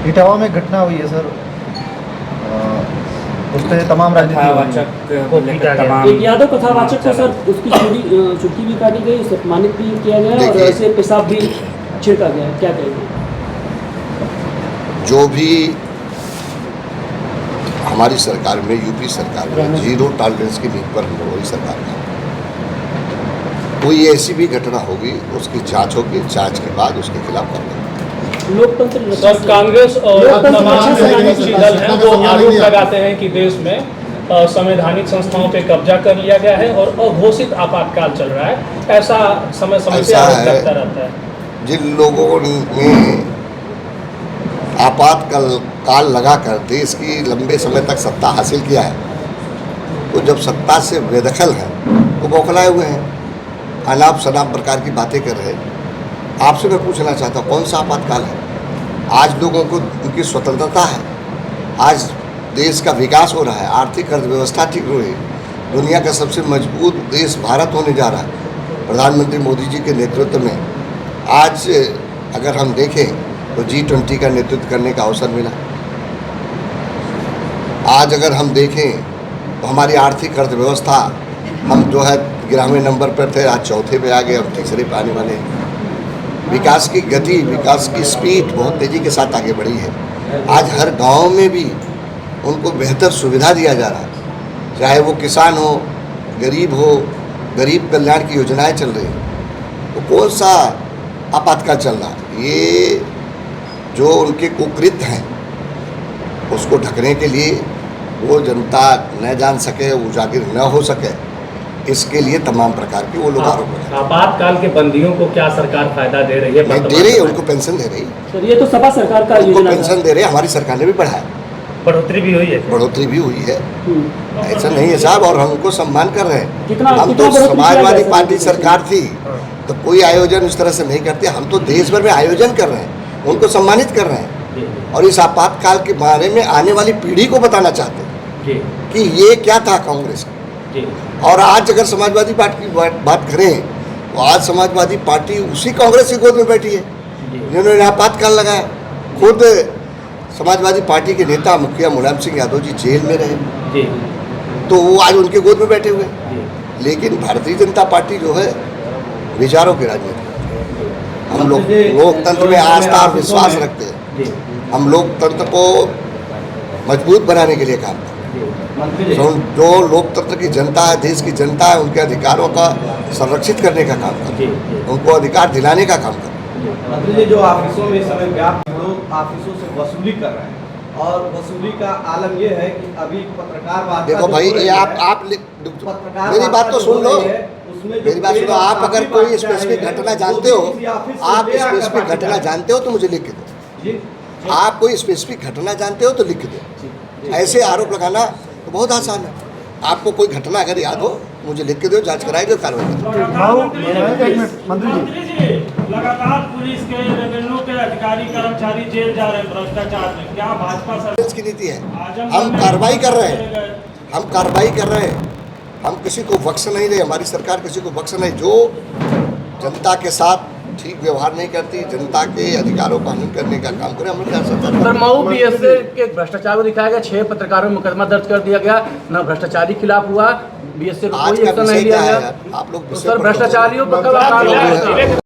इटावा में घटना हुई है सर, उस पर तमाम राजनीतिक को पीटा गया। एक यादव कथावाचक को सर उसकी छुट्टी भी काटी गई, सम्मानित भी किया गया और ऐसे पेशाब भी छिड़का गया, क्या कहेंगे? जो भी हमारी सरकार में, यूपी सरकार में जीरो टॉलरेंस की नीति पर हम लोगों की सरकार है, कोई ऐसी भी घटना होगी उसकी जांच होगी, जांच के बाद उसके खिलाफ कार्रवाई। लोकतंत्र सर, कांग्रेस और तमाम विपक्षी दल हैं वो आरोप लगाते हैं कि देश में संवैधानिक संस्थाओं पे कब्जा कर लिया गया है और अघोषित आपातकाल चल रहा है। ऐसा समय समय से आरोप लगता रहता है। जिन लोगों ने आपातकाल लगाकर देश की लंबे समय तक सत्ता हासिल किया है, तो जब सत्ता से बेदखल है वो बौखलाए हुए हैं, अनाप शनाप प्रकार की बातें कर रहे हैं। आपसे मैं पूछना चाहता हूँ, कौन सा आपातकाल है? आज लोगों को उनकी स्वतंत्रता है, आज देश का विकास हो रहा है, आर्थिक अर्थव्यवस्था ठीक हो रही है, दुनिया का सबसे मजबूत देश भारत होने जा रहा है प्रधानमंत्री मोदी जी के नेतृत्व में। आज अगर हम देखें तो G20 का नेतृत्व करने का अवसर मिला। आज अगर हम देखें तो हमारी आर्थिक अर्थव्यवस्था, हम जो है 11वें नंबर पर थे, आज चौथे पे आ गए, अब तीसरे पे आने वाले हैं। विकास की गति, विकास की स्पीड बहुत तेज़ी के साथ आगे बढ़ी है। आज हर गांव में भी उनको बेहतर सुविधा दिया जा रहा है, चाहे वो किसान हो, गरीब कल्याण की योजनाएं चल रही हैं। तो कौन सा आपातकाल चल रहा है? ये जो उनके कुकृत्य हैं उसको ढकने के लिए, वो जनता न जान सके, उजागर न हो सके, इसके लिए तमाम प्रकार के वो लोग आरोप लगाते हैं। आपातकाल के बंदियों को क्या सरकार फायदा दे रही है? नहीं दे रही है, उनको पेंशन दे रही है। सर ये तो सपा सरकार का उनको योजना पेंशन दे रहे हैं, हमारी सरकार ने भी बढ़ाया, बढ़ोतरी भी हुई है। बढ़ोतरी भी हुई है, ऐसा नहीं है साहब, और हम उनको सम्मान कर रहे हैं। हम तो बढ़ोतरी समाजवादी किया पार्टी सरकार थी तो कोई आयोजन इस तरह से नहीं करते। हम तो देश भर में आयोजन कर रहे हैं, उनको सम्मानित कर रहे हैं और इस आपातकाल के बारे में आने वाली पीढ़ी को बताना चाहते हैं कि ये क्या था कांग्रेस का। और आज अगर समाजवादी पार्टी की बात करें तो आज समाजवादी पार्टी उसी कांग्रेस की गोद में बैठी है जिन्होंने आपातकाल लगाया। खुद समाजवादी पार्टी के नेता मुखिया मुलायम सिंह यादव जी जेल में रहे, तो वो आज उनके गोद में बैठे हुए। लेकिन भारतीय जनता पार्टी जो है विचारों की राजनीति, हम लोग लोकतंत्र में आस्था और विश्वास रखते हैं, हम लोकतंत्र को मजबूत बनाने के लिए काम करते हैं। जो लोकतंत्र की जनता है, देश की जनता है, उनके अधिकारों का संरक्षित करने का काम करते हैं, उनको अधिकार दिलाने का काम करते हैं। मंत्री जी, जो ऑफिसों में इस समय व्याप्त लोग ऑफिसों से वसूली कर रहे हैं और वसूली का आलम यह है कि अभी पत्रकार देखो भाई, ये आप मेरी बात तो सुन लो, मेरी बात सुनो। आप अगर कोई स्पेसिफिक घटना जानते हो, आप स्पेसिफिक घटना जानते हो तो मुझे लिख के दो। आप कोई स्पेसिफिक घटना जानते हो तो लिख दो। ऐसे आरोप लगाना तो बहुत आसान है। आपको कोई घटना अगर याद हो मुझे लिख के दो, जांच कराएंगे, कार्रवाई करेंगे। मंत्री जी, लगातार पुलिस के, रेवेन्यू के अधिकारी कर्मचारी जेल जा रहे हैं भ्रष्टाचार में, क्या भाजपा सरकार की नीति है? हम कार्रवाई कर रहे हैं, हम कार्रवाई कर रहे हैं, हम किसी को बख्श नहीं रहे, हमारी सरकार किसी को बख्श नहीं। जो जनता के साथ ठीक व्यवहार नहीं करती, जनता के अधिकारों का हनन करने का काम करे, हम सर मऊ बीएसए के भ्रष्टाचार को दिखाया गया, 6 पत्रकारों में मुकदमा दर्ज कर दिया गया, न भ्रष्टाचारी खिलाफ हुआ, बीएसए को कोई एक्शन नहीं लिया गया। आप लोग सर भ्रष्टाचारियों पर